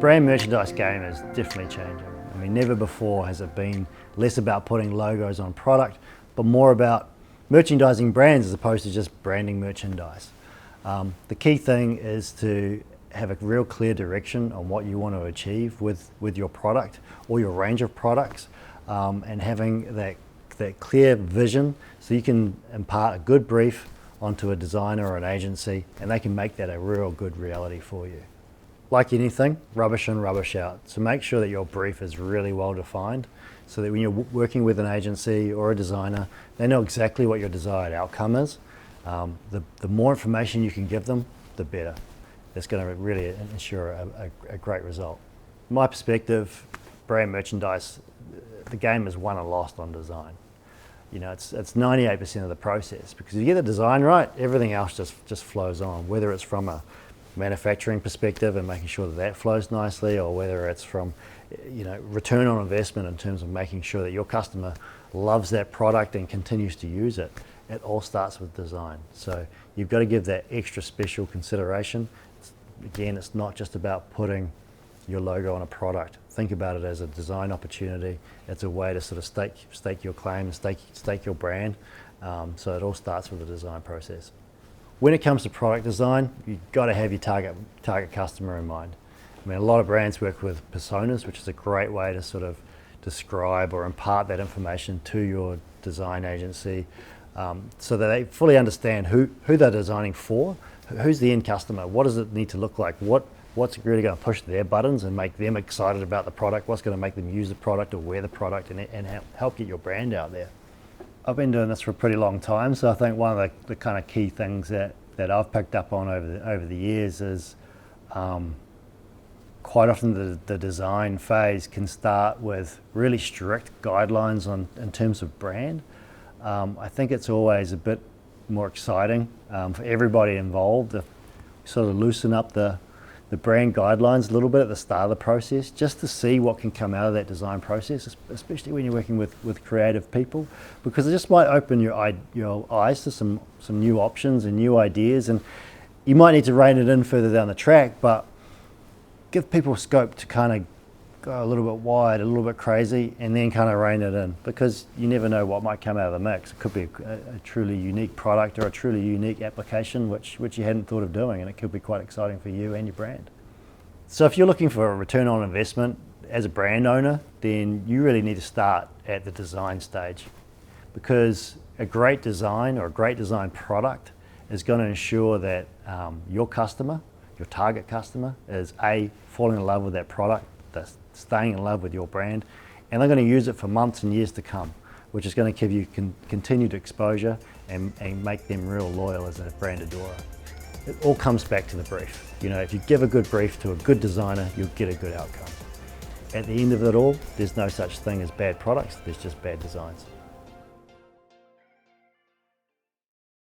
brand merchandise game is definitely changing. I mean, never before has it been less about putting logos on product, but more about merchandising brands as opposed to just branding merchandise. The key thing is to have a real clear direction on what you want to achieve with your product or your range of products, and having that clear vision so you can impart a good brief onto a designer or an agency and they can make that a real good reality for you. Like anything, rubbish in, rubbish out. So make sure that your brief is really well defined so that when you're working with an agency or a designer, they know exactly what your desired outcome is. The more information you can give them, the better. That's going to really ensure a great result. From my perspective, brand merchandise, the game is won and lost on design. You know, it's 98% of the process, because if you get the design right, everything else just flows on, whether it's from a manufacturing perspective and making sure that flows nicely, or whether it's from, you know, return on investment in terms of making sure that your customer loves that product and continues to use it. It all starts with design. So you've got to give that extra special consideration. Again, it's not just about putting your logo on a product. Think about it as a design opportunity. It's a way to sort of stake your claim, stake your brand. So it all starts with the design process. When it comes to product design, you've got to have your target customer in mind. I mean, a lot of brands work with personas, which is a great way to sort of describe or impart that information to your design agency, so that they fully understand who they're designing for, who's the end customer, what does it need to look like, what's really going to push their buttons and make them excited about the product, what's going to make them use the product or wear the product, and help get your brand out there. I've been doing this for a pretty long time, so I think one of the kind of key things that I've picked up on over the years is quite often the design phase can start with really strict guidelines in terms of brand. I think it's always a bit more exciting for everybody involved to sort of loosen up the brand guidelines a little bit at the start of the process, just to see what can come out of that design process, especially when you're working with creative people, because it just might open your eyes to some new options and new ideas, and you might need to rein it in further down the track, but give people scope to kind of go a little bit wide, a little bit crazy, and then kind of rein it in, because you never know what might come out of the mix. It could be a truly unique product or a truly unique application which you hadn't thought of doing, and it could be quite exciting for you and your brand. So if you're looking for a return on investment as a brand owner, then you really need to start at the design stage, because a great design or a great design product is going to ensure that your customer, your target customer, is falling in love with that product, they're staying in love with your brand, and they're going to use it for months and years to come, which is going to give you continued exposure and make them real loyal as a brand adorer. It all comes back to the brief. You know, if you give a good brief to a good designer, you'll get a good outcome. At the end of it all, there's no such thing as bad products, there's just bad designs.